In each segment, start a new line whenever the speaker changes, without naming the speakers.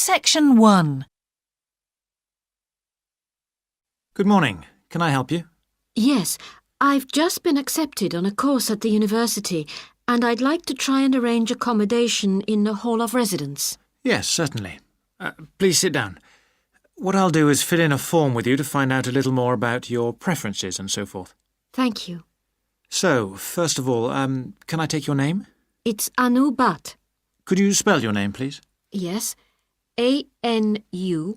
Section 1.
Good morning. Can I help you?
Yes, I've just been accepted on a course at the university and I'd like to try and arrange accommodation in a hall of residence.
Yes, certainly. Please sit down. What I'll do is fill in a form with you to find out a little more about your preferences and so forth.
Thank you.
So, first of all, can I take your name?
It's Anu Bhatt.
Could you spell your name, please?
Yes, ANUBHATT.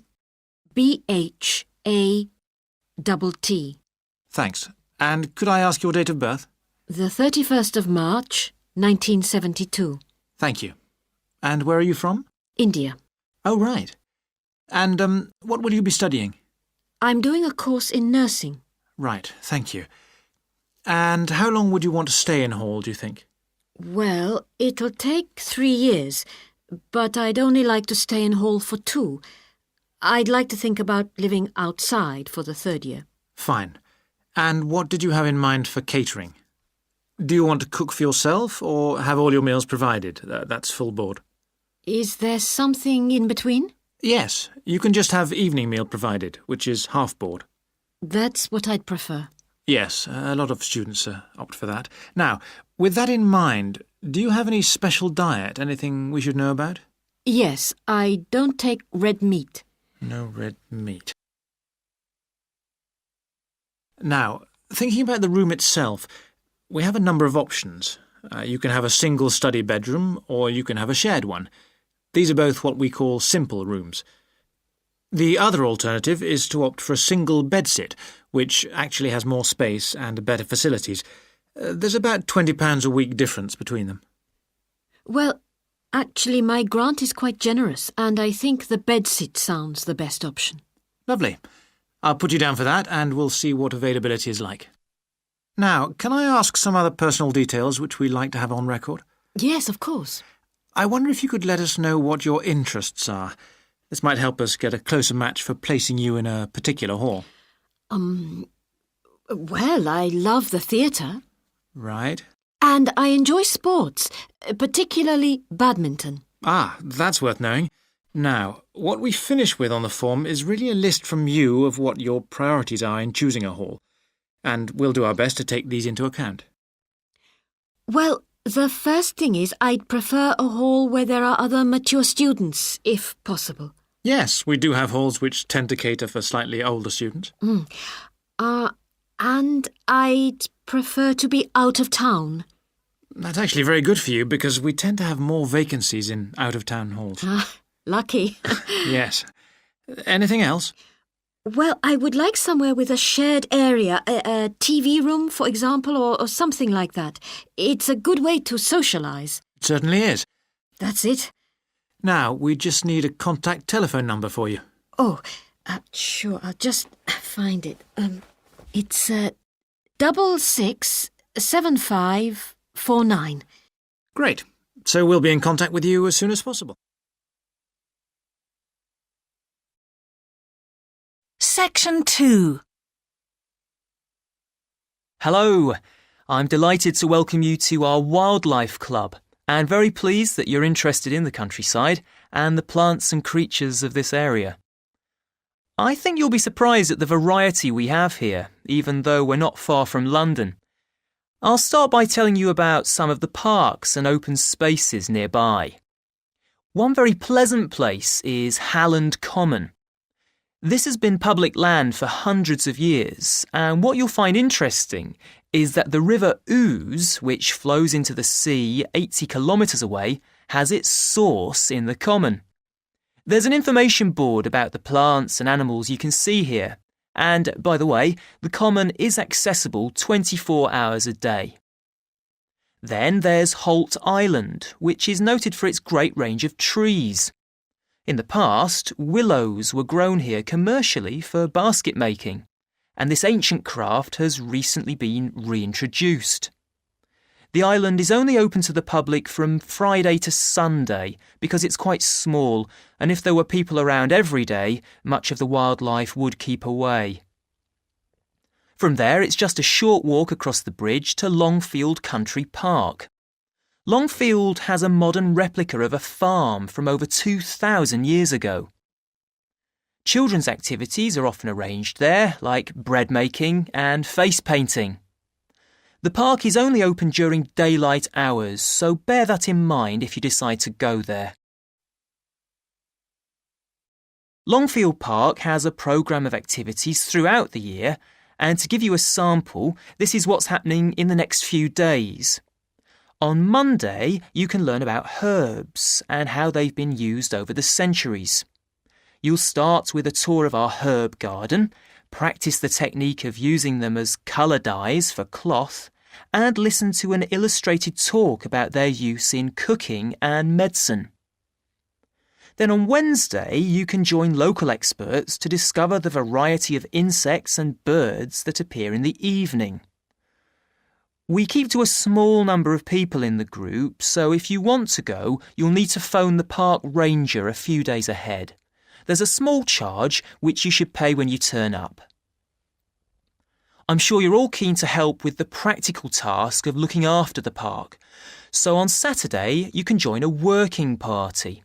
Thanks. And could I ask your date of birth?
The 31st of March, 1972.
Thank you. And where are you from?
India.
Oh, right. And what will you be studying?
I'm doing a course in nursing.
Right, thank you. And how long would you want to stay in hall, do you think?
Well, it'll take 3 years, but I'd only like to stay in hall for 2. I'd like to think about living outside for the 3rd year.
Fine. And what did you have in mind for catering? Do you want to cook for yourself or have all your meals provided? That's full board.
Is there something in between?
Yes, you can just have evening meal provided, which is half board.
That's what I'd prefer.
Yes, a lot of students opt for that. Now, with that in mind, do you have any special diet, anything we should know about?
Yes, I don't take red meat.
No red meat. Now, thinking about the room itself, we have a number of options. You can have a single study bedroom or you can have a shared one. These are both what we call simple rooms. The other alternative is to opt for a single bedsit, which actually has more space and better facilities. There's about £20 a week difference between them.
Well, actually my grant is quite generous and I think the bedsit sounds the best option.
Lovely. I'll put you down for that and we'll see what availability is like. Now, can I ask some other personal details which we like to have on record?
Yes, of course.
I wonder if you could let us know what your interests are. This might help us get a closer match for placing you in a particular hall.
Well, I love the theatre.
Right.
And I enjoy sports, particularly badminton.
Ah, that's worth knowing. Now, what we finish with on the form is really a list from you of what your priorities are in choosing a hall, and we'll do our best to take these into account.
Well, the first thing is I'd prefer a hall where there are other mature students, if possible.
Yes, we do have halls which tend to cater for slightly older students.
And I'd prefer to be out of town.
That's actually very good for you because we tend to have more vacancies in out-of-town halls.
Lucky.
Yes. Anything else?
Well, I would like somewhere with a shared area, a TV room, for example, or something like that. It's a good way to socialise.
It certainly is.
That's it.
Now, we just need a contact telephone number for you.
Oh, sure, I'll just find it. It's 667549.
Great. So we'll be in contact with you as soon as possible.
Section 2.
Hello, I'm delighted to welcome you to our wildlife club and very pleased that you're interested in the countryside and the plants and creatures of this area. I think you'll be surprised at the variety we have here, even though we're not far from London. I'll start by telling you about some of the parks and open spaces nearby. One very pleasant place is Halland Common. This has been public land for hundreds of years, and what you'll find interesting is that the River Ouse, which flows into the sea 80 kilometres away, has its source in the common. There's an information board about the plants and animals you can see here, and, by the way, the common is accessible 24 hours a day. Then there's Holt Island, which is noted for its great range of trees. In the past, willows were grown here commercially for basket making, and this ancient craft has recently been reintroduced. The island is only open to the public from Friday to Sunday because it's quite small, and if there were people around every day, much of the wildlife would keep away. From there, it's just a short walk across the bridge to Longfield Country Park. Longfield has a modern replica of a farm from over 2,000 years ago. Children's activities are often arranged there, like bread making and face painting. The park is only open during daylight hours, so bear that in mind if you decide to go there. Longfield Park has a programme of activities throughout the year, and to give you a sample, this is what's happening in the next few days. On Monday, you can learn about herbs and how they've been used over the centuries. You'll start with a tour of our herb garden, practice the technique of using them as colour dyes for cloth, and listen to an illustrated talk about their use in cooking and medicine. Then on Wednesday, you can join local experts to discover the variety of insects and birds that appear in the evening. We keep to a small number of people in the group, so if you want to go, you'll need to phone the park ranger a few days ahead. There's a small charge which you should pay when you turn up. I'm sure you're all keen to help with the practical task of looking after the park, so on Saturday you can join a working party.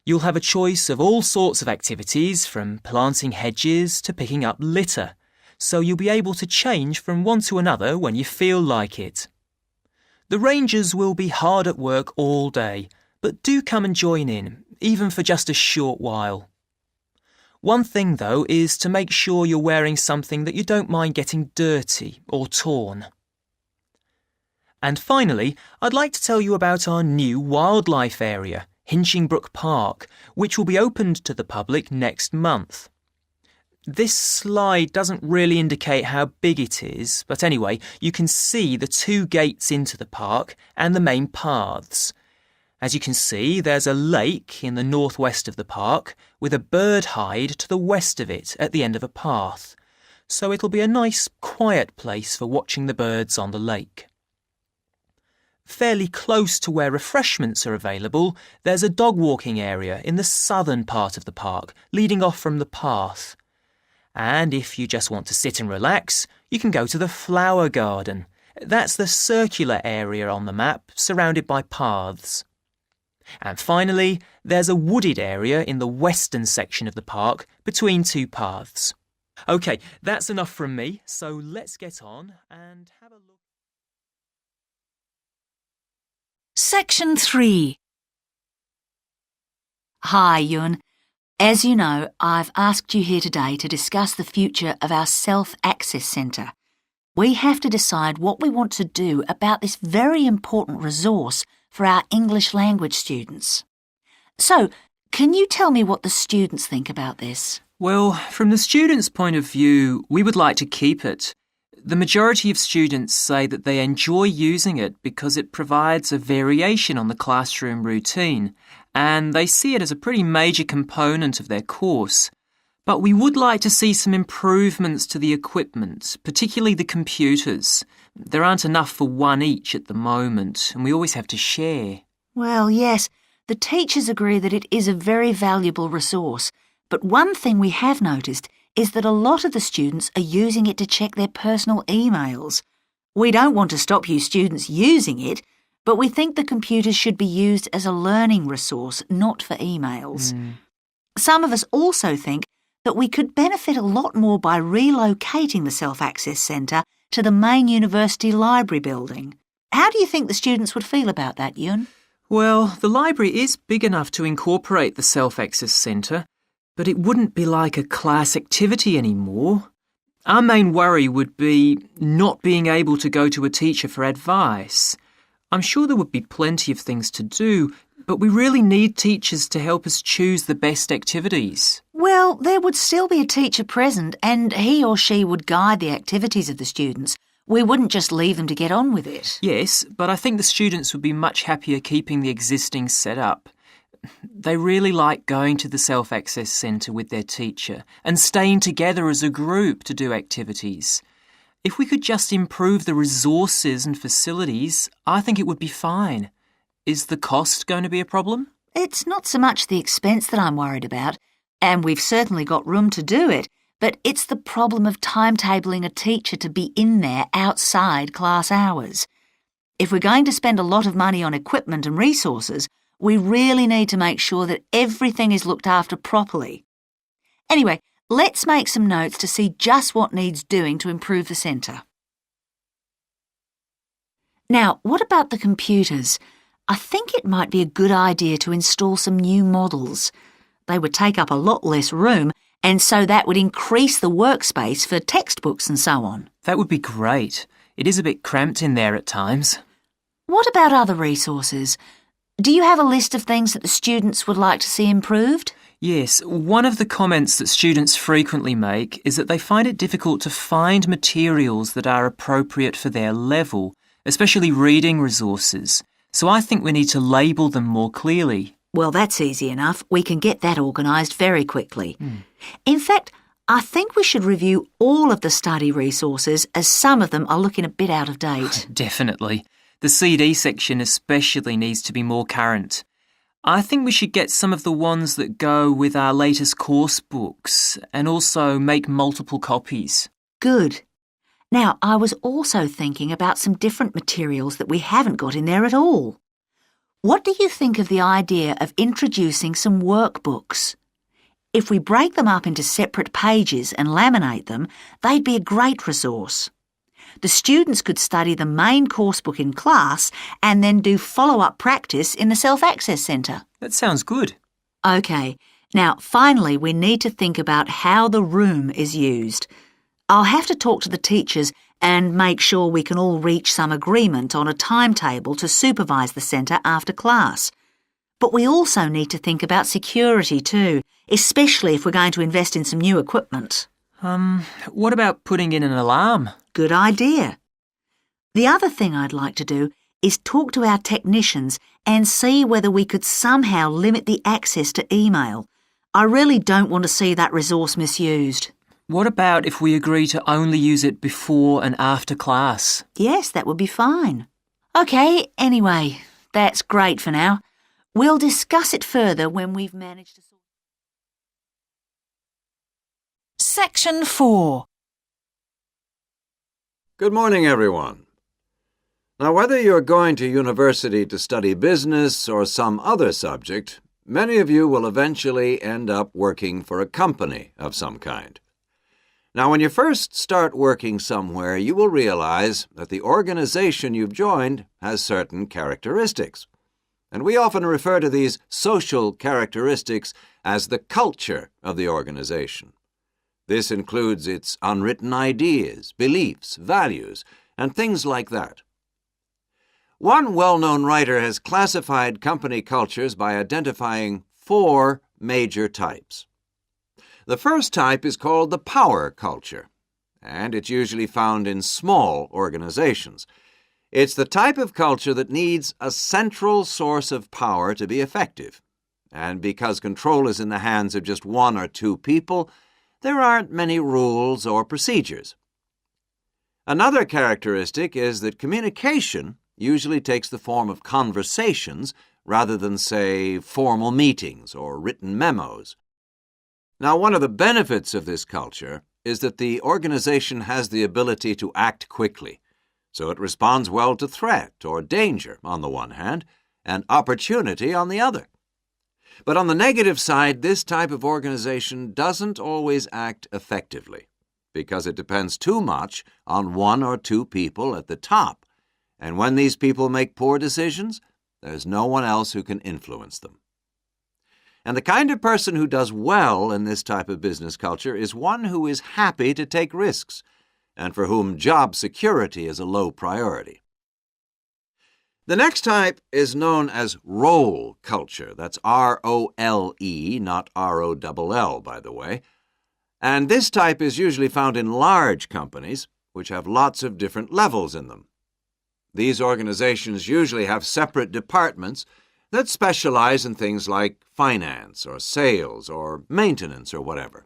You'll have a choice of all sorts of activities, from planting hedges to picking up litter, so you'll be able to change from one to another when you feel like it. The rangers will be hard at work all day, but do come and join in, even for just a short while. One thing, though, is to make sure you're wearing something that you don't mind getting dirty or torn. And finally, I'd like to tell you about our new wildlife area, Hinchingbrook Park, which will be opened to the public next month. This slide doesn't really indicate how big it is, but anyway, you can see the 2 gates into the park and the main paths. As you can see, there's a lake in the northwest of the park with a bird hide to the west of it at the end of a path, so it'll be a nice, quiet place for watching the birds on the lake. Fairly close to where refreshments are available, there's a dog walking area in the southern part of the park, leading off from the path. And if you just want to sit and relax, you can go to the flower garden. That's the circular area on the map, surrounded by paths. And finally, there's a wooded area in the western section of the park, between 2 paths. OK, that's enough from me, so let's get on and have a look.
Section 3.
Hi, Yun. As you know, I've asked you here today to discuss the future of our Self-Access Centre. We have to decide what we want to do about this very important resource for our English language students. So, can you tell me what the students think about this?
Well, from the students' point of view, we would like to keep it. The majority of students say that they enjoy using it because it provides a variation on the classroom routine, and they see it as a pretty major component of their course. But we would like to see some improvements to the equipment, particularly the computers. There aren't enough for one each at the moment, and we always have to share.
Well, yes, the teachers agree that it is a very valuable resource, but one thing we have noticed is that a lot of the students are using it to check their personal emails. We don't want to stop you students using it, but we think the computers should be used as a learning resource, not for emails. Some of us also think that we could benefit a lot more by relocating the Self-Access Centre to the main university library building. How do you think the students would feel about that, Yun?
Well, the library is big enough to incorporate the Self-Access Centre, but it wouldn't be like a class activity anymore. Our main worry would be not being able to go to a teacher for advice. I'm sure there would be plenty of things to do, but we really need teachers to help us choose the best activities.
Well, there would still be a teacher present and he or she would guide the activities of the students. We wouldn't just leave them to get on with it.
Yes, but I think the students would be much happier keeping the existing setup. They really like going to the Self-Access Centre with their teacher and staying together as a group to do activities. If we could just improve the resources and facilities, I think it would be fine. Is the cost going to be a problem?
It's not so much the expense that I'm worried about, and we've certainly got room to do it, but it's the problem of timetabling a teacher to be in there outside class hours. If we're going to spend a lot of money on equipment and resources, we really need to make sure that everything is looked after properly. Anyway, let's make some notes to see just what needs doing to improve the centre. Now, what about the computers? I think it might be a good idea to install some new models. They would take up a lot less room, and so that would increase the workspace for textbooks and so on.
That would be great. It is a bit cramped in there at times.
What about other resources? Do you have a list of things that the students would like to see improved?
Yes, one of the comments that students frequently make is that they find it difficult to find materials that are appropriate for their level, especially reading resources. So I think we need to label them more clearly.
Well, that's easy enough. We can get that organised very quickly. In fact, I think we should review all of the study resources as some of them are looking a bit out of date.
Definitely. The CD section especially needs to be more current. I think we should get some of the ones that go with our latest course books and also make multiple copies.
Good. Now, I was also thinking about some different materials that we haven't got in there at all. What do you think of the idea of introducing some workbooks? If we break them up into separate pages and laminate them, they'd be a great resource. The students could study the main course book in class and then do follow-up practice in the Self-Access Centre.
That sounds good.
OK, now finally we need to think about how the room is used. I'll have to talk to the teachers and make sure we can all reach some agreement on a timetable to supervise the centre after class. But we also need to think about security too, especially if we're going to invest in some new equipment.
What about putting in an alarm?
Good idea. The other thing I'd like to do is talk to our technicians and see whether we could somehow limit the access to email. I really don't want to see that resource misused.
What about if we agree to only use it before and after class?
Yes, that would be fine. OK, anyway, that's great for now. We'll discuss it further when we've managed to sort.
Section 4.
Good morning, everyone. Now, whether you're going to university to study business or some other subject, many of you will eventually end up working for a company of some kind. Now, when you first start working somewhere, you will realize that the organization you've joined has certain characteristics. And we often refer to these social characteristics as the culture of the organization. This includes its unwritten ideas, beliefs, values, and things like that. One well-known writer has classified company cultures by identifying 4 major types. The first type is called the power culture, and it's usually found in small organizations. It's the type of culture that needs a central source of power to be effective. And because control is in the hands of just 1 or 2 people, there aren't many rules or procedures. Another characteristic is that communication usually takes the form of conversations rather than, say, formal meetings or written memos. Now, one of the benefits of this culture is that the organization has the ability to act quickly, so it responds well to threat or danger on the one hand, and opportunity on the other. But on the negative side, this type of organization doesn't always act effectively, because it depends too much on 1 or 2 people at the top, and when these people make poor decisions, there's no one else who can influence them. And the kind of person who does well in this type of business culture is one who is happy to take risks, and for whom job security is a low priority. The next type is known as role culture. That's R-O-L-E, not R-O-L-L, by the way. And this type is usually found in large companies, which have lots of different levels in them. These organizations usually have separate departments that specialize in things like finance or sales or maintenance or whatever.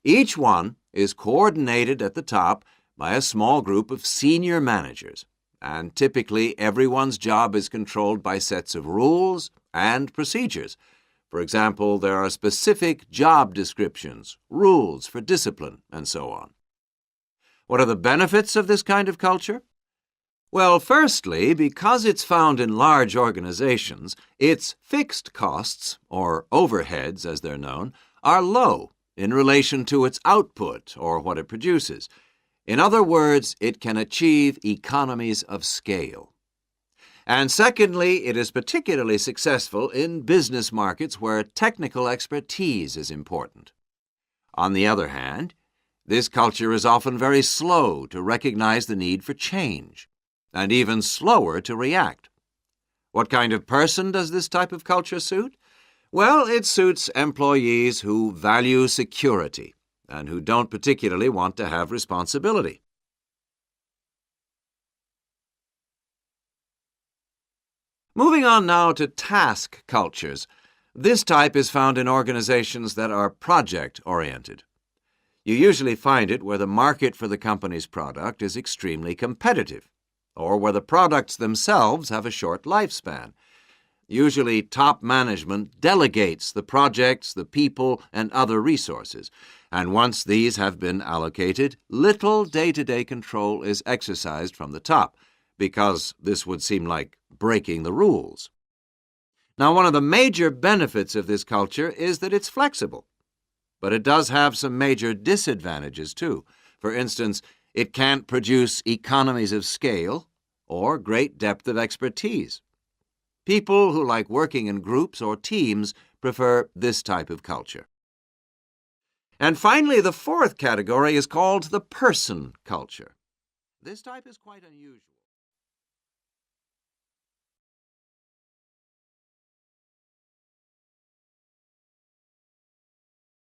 Each one is coordinated at the top by a small group of senior managers. And typically, everyone's job is controlled by sets of rules and procedures. For example, there are specific job descriptions, rules for discipline, and so on. What are the benefits of this kind of culture? Well, firstly, because it's found in large organizations, its fixed costs, or overheads as they're known, are low in relation to its output or what it produces. In other words, it can achieve economies of scale. And secondly, it is particularly successful in business markets where technical expertise is important. On the other hand, this culture is often very slow to recognize the need for change, and even slower to react. What kind of person does this type of culture suit? Well, it suits employees who value security and who don't particularly want to have responsibility. Moving on now to task cultures. This type is found in organizations that are project-oriented. You usually find it where the market for the company's product is extremely competitive, or where the products themselves have a short lifespan. Usually, top management delegates the projects, the people, and other resources, and once these have been allocated, little day-to-day control is exercised from the top, because this would seem like breaking the rules. Now, one of the major benefits of this culture is that it's flexible, but it does have some major disadvantages too. For instance, it can't produce economies of scale or great depth of expertise. People who like working in groups or teams prefer this type of culture. And finally, the fourth category is called the person culture. This type is quite unusual.